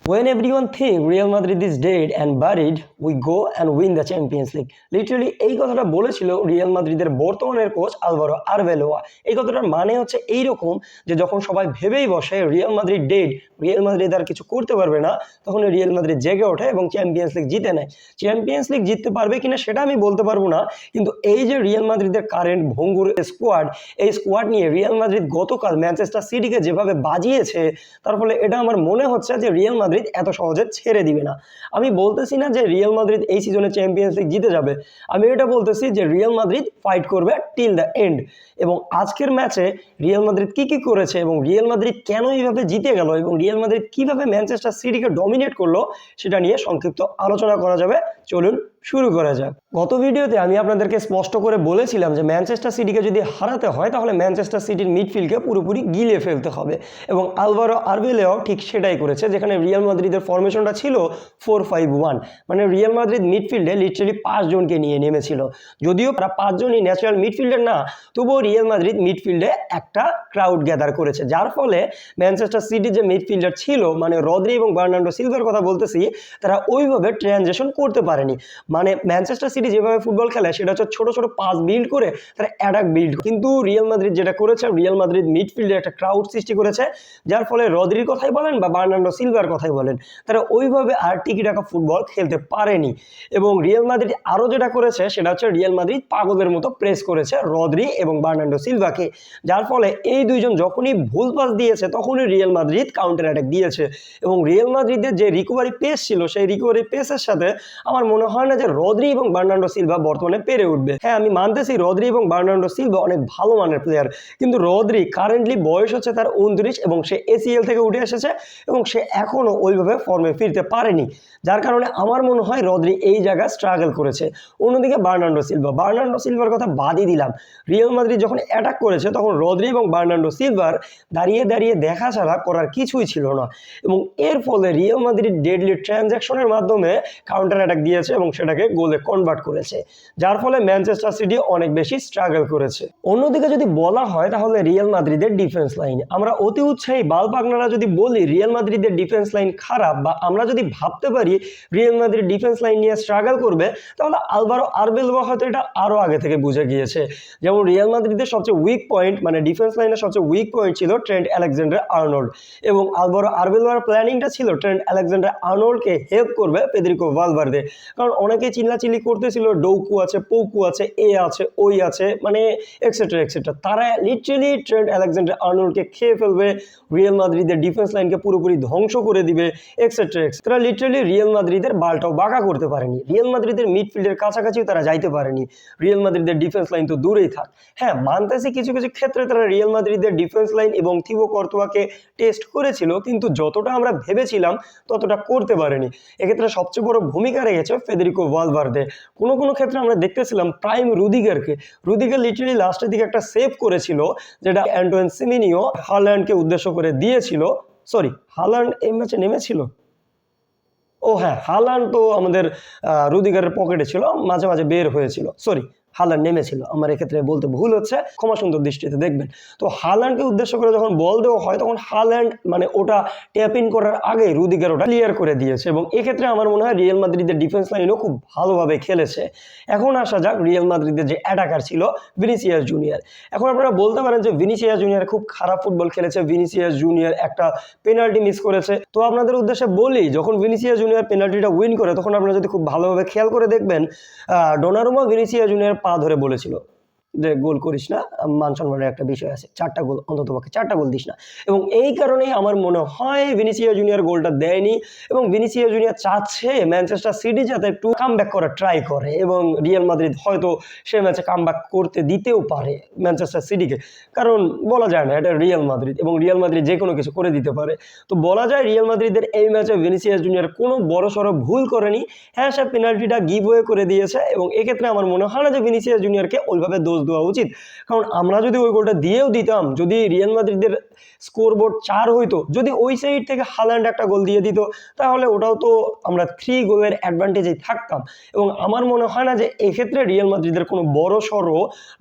When everyone thinks Real Madrid is dead and buried, we go and win the Champions League. Literally এই কথাটা বলেছিল Real মাদ্রিদের বর্তমানের coach Alvaro Arbeloa. এই কথাটার মানে হচ্ছে এইরকম যে যখন সবাই ভেবেই বসে Real Madrid dead, Real Madrid আর কিছু করতে পারবে না, তখন রিয়াল মাদ্রিদ জেগে ওঠে এবং চ্যাম্পিয়ন্স লিগ জিতে নেয়। চ্যাম্পিয়ন্স লিগ জিততে পারবে কিনা সেটা আমি বলতে পারবো না, কিন্তু এই যে রিয়াল মাদ্রিদের কারেন্ট ভঙ্গুর স্কোয়াড, এই স্কোয়াড নিয়ে রিয়াল মাদ্রিদ গতকাল ম্যানচেস্টার সিটিকে যেভাবে বাজিয়েছে, তার ফলে এটা আমার মনে হচ্ছে যে রিয়াল মাদ্রিদ এত সহজে ছেড়ে দিবে না। আমি বলতেছি না যে রিয়াল মাদ্রিদ এই সিজনে চ্যাম্পিয়ন্স লিগ জিতে যাবে, আমি এটা বলতেছি যে রিয়াল মাদ্রিদ ফাইট করবে টিল দ্য এন্ড। এবং আজকের ম্যাচে রিয়াল মাদ্রিদ কি কি করেছে এবং রিয়াল মাদ্রিদ কেন এইভাবে জিতে গেল এবং রিয়াল মাদ্রিদ কিভাবে ম্যানচেস্টার সিটিকে ডমিনেট করলো সেটা নিয়ে সংক্ষিপ্ত আলোচনা করা যাবে। চলুন শুরু করা যাক। গত ভিডিওতে আমি আপনাদেরকে স্পষ্ট করে বলেছিলাম যে ম্যানচেস্টার সিটিকে যদি হারাতে হয় তাহলে ম্যানচেস্টার সিটির মিডফিল্ডকে পুরোপুরি গিলে ফেলতে হবে, এবং আলভারো আরবেলোয়াও ঠিক সেটাই করেছে। যেখানে রিয়াল মাদ্রিদের ফরমেশনটা ছিল 4-5-1, মানে রিয়াল মাদ্রিদ মিডফিল্ডে লিটারালি 5 জনকে নিয়ে নেমেছিল। যদিও তারা 5 জনই ন্যাচারাল মিডফিল্ডার না, তবুও রিয়াল মাদ্রিদ মিডফিল্ডে একটা ক্রাউড গ্যাদার করেছে, যার ফলে ম্যানচেস্টার সিটির যে মিডফিল্ডার ছিল, মানে রদ্রি এবং বার্নার্ডো সিলভার কথা বলতেছি, তারা ওইভাবে ট্রানজিশন করতে পারেনি। মানে ম্যানচেস্টার সিটি যেভাবে ফুটবল খেলে সেটা হচ্ছে ছোট ছোট পাস বিল্ড করে তারা অ্যাটাক বিল্ড, কিন্তু রিয়াল মাদ্রিদ যেটা করেছে, রিয়াল মাদ্রিদ মিডফিল্ডে একটা ক্রাউড সৃষ্টি করেছে, যার ফলে রদ্রির কথাই বলেন বা বার্নার্ডো সিলভার কথাই বলেন, তারা ওইভাবে আর টিকিটাকা ফুটবল খেলতে পারেনি। এবং রিয়াল মাদ্রিদ আরও যেটা করেছে সেটা হচ্ছে রিয়াল মাদ্রিদ পাগলের মতো প্রেস করেছে রদ্রি এবং বার্নার্ডো সিলভাকে, যার ফলে এই দুইজন যখনই ভুল পাস দিয়েছে তখনই রিয়াল মাদ্রিদ কাউন্টার অ্যাটাক দিয়েছে। এবং রিয়াল মাদ্রিদের যে রিকভারি পেস ছিল, সেই রিকভারি পেসের সাথে আমার মনে হয় না যে রদ্রি এবং বার্নার্ডো সিলভা বর্তমানে পেরে উঠবে। হ্যাঁ, আমি মানতেছি রদ্রি এবং বার্নার্ডো সিলভা অনেক ভালো মানের প্লেয়ার, কিন্তু রদ্রি কারেন্টলি বয়স হচ্ছে তার 29 এবং সে এসিএল থেকে উঠে এসেছে এবং সে এখনও ওইভাবে ফর্মে ফিরতে পারেনি, যার কারণে আমার মনে হয় রদ্রি এই জায়গায় স্ট্রাগল করেছে। অন্যদিকে বার্নার্ডো সিলভার কথা বাদই দিলাম, রিয়াল মাদ্রিদ যখন অ্যাটাক করেছে তখন রদ্রি এবং বার্নার্ডো সিলভার দাঁড়িয়ে দাঁড়িয়ে দেখা ছাড়া করার কিছুই ছিল না, এবং এর ফলে রিয়াল মাদ্রিদ ডেডলি ট্রানজ্যাকশনের মাধ্যমে কাউন্টার অ্যাটাক দিয়েছে এবং সেটাকে গোলে কনভার্ট করেছে, যার ফলে ম্যানচেস্টার সিটি অনেক বেশি স্ট্রাগল করেছে। অন্যদিকে যদি বলা হয় তাহলে রিয়াল মাদ্রিদের ডিফেন্স লাইন, আমরা অতি উৎসাহী বালপাগনারা যদি বলি রিয়াল মাদ্রিদের ডিফেন্স লাইন খারাপ, বা আমরা যদি ভাবতে পারি রিয়াল মাদ্রিদ ডিফেন্স লাইন নিয়ে স্ট্রাগল করবে, তাহলে আলভারো আরবেলোয়া হয়তো এটা আরও আগে থেকে বুঝে গিয়েছে। যেমন রিয়াল মাদ্রিদের সবচেয়ে উইক পয়েন্ট, মানে ডিফেন্স লাইনের সবচেয়ে উইক পয়েন্ট ছিল ট্রেন্ট আলেকজান্ডার আর্নল্ড, এবং আলভারো আরবেলোয়ার প্ল্যানিংটা ছিল ট্রেন্ট আলেকজান্ডার আর্নল্ডকে হেল্প করবে ফেদেরিকো ভালভার্দে। কারণ অনেকেই চিল্লাচিল্লি করতেছিল ডৌকু আছে, পৌকু আছে, এ আছে, ওই আছে, মানে এক্সেট্রা এক্সেট্রা, তারা লিটারালি ট্রেন্ট আলেকজান্ডার আর্নল্ডকে খেয়ে ফেলবে, রিয়াল মাদ্রিদের ডিফেন্স লাইনকে পুরোপুরি ধ্বংস করে দিবে, এক্সেট্রা এক্সেট্রা। তারা লিটারালি রিয়াল মাদ্রিদের বালটাও বাঁকা করতে পারেনি, রিয়াল মাদ্রিদের মিডফিল্ডের কাছাকাছিও তারা যাইতে পারেনি, রিয়াল মাদ্রিদের ডিফেন্স লাইন তো দূরেই থাক। হ্যাঁ, মানতেছি কিছু কিছু ক্ষেত্রে তারা রিয়াল মাদ্রিদের ডিফেন্স লাইন এবং থিবো কর্তোয়াকে টেস্ট করেছিল, কিন্তু যতটা আমরা ভেবেছিলাম ততটা করতে পারেনি। এক্ষেত্রে সবচেয়ে বড় ভূমিকা রেখেছে ফেদেরিকো ভালভার্দে। কোনো কোনো ক্ষেত্রে আমরা দেখতেছিলাম প্রাইম রুদিগার লিটারালি লাস্টের দিকে একটা সেভ করেছিল, যেটা অ্যান্টোয়েন সিমিনিও হাল্যান্ডকে উদ্দেশ্য করে দিয়েছিল। সরি, হাল্যান্ড এই ম্যাচে নেমেছিল? ও হ্যাঁ, হাল্যান্ড তো আমাদের রুদিগারের পকেটে ছিল, মাঝে মাঝে বের হয়েছিল। সরি, হাল্যান্ড নেমেছিল, আমার এক্ষেত্রে বলতে ভুল হচ্ছে, ক্ষমা সুন্দর দৃষ্টিতে দেখবেন। তো হাল্যান্ডকে উদ্দেশ্য করে যখন বল দেওয়া হয় তখন হাল্যান্ড মানে ওটা ট্যাপ ইন করার আগে রুদিগার ওটা ক্লিয়ার করে দিয়েছে, এবং এক্ষেত্রে আমার মনে হয় রিয়াল মাদ্রিদের ডিফেন্স লাইনও খুব ভালোভাবে খেলেছে। এখন আসা যাক রিয়াল মাদ্রিদের যে অ্যাটাকার ছিল ভিনিসিয়াস জুনিয়র। এখন আপনারা বলতে পারেন যে ভিনিসিয়াস জুনিয়র খুব খারাপ ফুটবল খেলেছে, ভিনিসিয়াস জুনিয়র একটা পেনাল্টি মিস করেছে। তো আপনাদের উদ্দেশ্যে বলি, যখন ভিনিসিয়াস জুনিয়র পেনাল্টিটা উইন করে তখন আপনারা যদি খুব ভালোভাবে খেয়াল করে দেখবেন, ডোনারুমা ভিনিসিয়াস জুনিয়র পা ধরে বলেছিল যে গোল করিস না, মান সম্মানের একটা বিষয় আছে, 4টা গোল অন্তত পক্ষে 4টা গোল দিস না। এবং এই কারণেই আমার মনে হয় ভিনিসিয়াস জুনিয়র গোলটা দেয়নি, এবং ভিনিসিয়াস জুনিয়র চাচ্ছে ম্যানচেস্টার সিটি যাতে একটু কামব্যাক করার ট্রাই করে, এবং রিয়াল মাদ্রিদ হয়তো সে ম্যাচে কামব্যাক করতে দিতেও পারে ম্যানচেস্টার সিটিকে, কারণ বলা যায় না, এটা রিয়াল মাদ্রিদ এবং রিয়াল মাদ্রিদ যে কোনো কিছু করে দিতে পারে। তো বলা যায় রিয়াল মাদ্রিদের এই ম্যাচে ভিনিসিয়াস জুনিয়র কোনো বড়সড় ভুল করেনি। হ্যাঁ, সে পেনাল্টিটা গিভ ওয়ে করে দিয়েছে, এবং এক্ষেত্রে আমার মনে হয় না যে ভিনিসিয়াস জুনিয়রকে ওইভাবে দোষ দেওয়া উচিত, কারণ আমরা যদি ওই গোলটা দিয়েও দিতাম, যদি রিয়াল মাদ্রিদের স্কোরবোর্ড 4 হইতো, যদি ওই সাইড থেকে হাল্যান্ড একটা গোল দিয়ে দিত, তাহলে ওটাও তো আমরা 3 গোলের অ্যাডভান্টেজেই থাকতাম। এবং আমার মনে হয় না যে এক্ষেত্রে রিয়াল মাদ্রিদের কোনো বড় সড়ো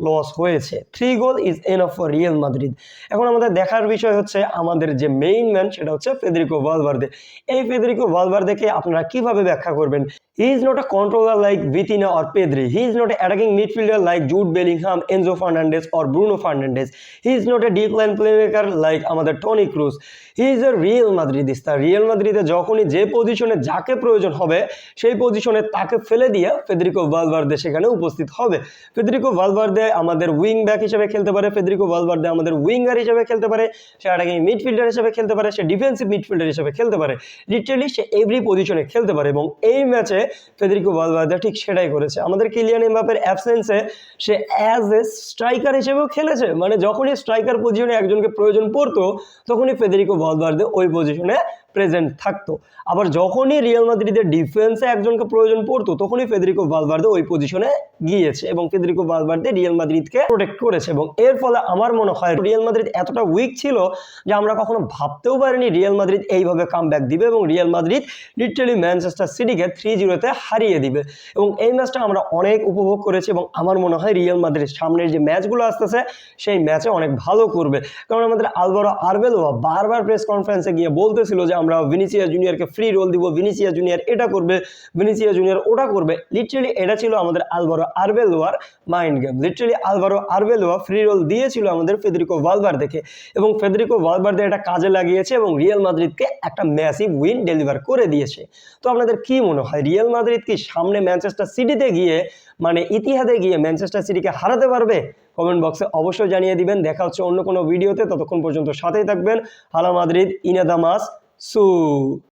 লস হয়েছে। 3 goal is enough for Real Madrid. এখন আমাদের দেখার বিষয় হচ্ছে আমাদের যে মেইন ম্যান সেটা হচ্ছে ফেদেরিকো ভালভার্দে। এই ফেদেরিকো ভালভার্দেকে আপনারা কিভাবে ব্যাখ্যা করবেন? He is not a controller like Vitinha or Pedri. He is not an attacking midfielder like Jude Bellingham, Enzo Fernandez or Bruno Fernandes. He is not a deep line playmaker like আমাদের Toni Kroos. He is a Real Madridista. Real মাদ্রিদে যখনই যে পজিশনে যাকে প্রয়োজন হবে সেই পজিশনে তাকে ফেলে দিয়ে ফেদেরিকো ভালভার্দে সেখানে উপস্থিত হবে। ফেদেরিকো ভালভার্দে আমাদের উইং ব্যাক হিসেবে খেলতে পারে, ফেদেরিকো ভালভার্দে আমাদের উইঙ্গার হিসেবে খেলতে পারে, সে অ্যাটাকিং মিডফিল্ডার হিসেবে খেলতে পারে, সে ডিফেন্সিভ মিডফিল্ডার হিসেবে খেলতে পারে। লিটারালি সে এভরি পজিশনে খেলতে পারে এবং এই ম্যাচে ফেদেরিকো ভালভার্দে ঠিক সেটাই করেছে। আমাদের কিলিয়ান এমবাপ্পের অ্যাবসেন্সে সে অ্যাজ এ স্ট্রাইকার হিসেবেও খেলেছে, মানে যখনই স্ট্রাইকার পজিশনে একজনকে প্রয়োজন পড়তো তখনই ফেদেরিকো ভালভার্দে ওই পজিশনে প্রেজেন্ট থাকতো। আবার যখনই রিয়াল মাদ্রিদের ডিফেন্সে একজনকে প্রয়োজন পড়তো তখনই ফেদেরিকো ভালভার্দে ওই পজিশনে গিয়েছে এবং ফেদেরিকো ভালভার্দে রিয়াল মাদ্রিদকে প্রোটেক্ট করেছে। এবং এর ফলে আমার মনে হয় রিয়াল মাদ্রিদ এতটা উইক ছিল যে আমরা কখনো ভাবতেও পারিনি রিয়াল মাদ্রিদ এইভাবে কামব্যাক দিবে এবং রিয়াল মাদ্রিদ লিটারালি ম্যানচেস্টার সিটিকে 3-0 হারিয়ে দিবে। এবং এই ম্যাচটা আমরা অনেক উপভোগ করেছি এবং আমার মনে হয় রিয়াল মাদ্রিদ সামনের যে ম্যাচগুলো আসতেছে সেই ম্যাচে অনেক ভালো করবে, কারণ আমাদের আলভারো আরবেলোয়া বারবার প্রেস কনফারেন্সে গিয়ে বলতেছিল যে আমরা ভিনিসিয়াস জুনিয়রকে ফ্রি রোল দিব, ভিনিসিয়াস জুনিয়র এটা করবে, ভিনিসিয়াস জুনিয়র ওটা করবে। লিটারালি এটা ছিল আমাদের আলভারো আরবেলোয়ার mind game. Literally Alvaro Arbeloa free role দিয়েছিল আমাদের ফেদেরিকো ভালভার্দেকে এবং ফেদেরিকো ভালভার্দে এটা কাজে লাগিয়েছে এবং রিয়াল মাদ্রিদকে একটা ম্যাসিভ উইন ডেলিভার করে দিয়েছে। তো আপনাদের কি মনে হয় রিয়াল মাদ্রিদ কি সামনে ম্যানচেস্টার সিটিতে গিয়ে মানে ইতিহাদে গিয়ে ম্যানচেস্টার সিটিকে হারাতে পারবে? কমেন্ট বক্সে অবশ্যই জানিয়ে দিবেন। দেখা হচ্ছে অন্য কোনো ভিডিওতে, ততক্ষণ পর্যন্ত সাথেই থাকবেন। হালা মাদ্রিদ ইনাদামাস সু।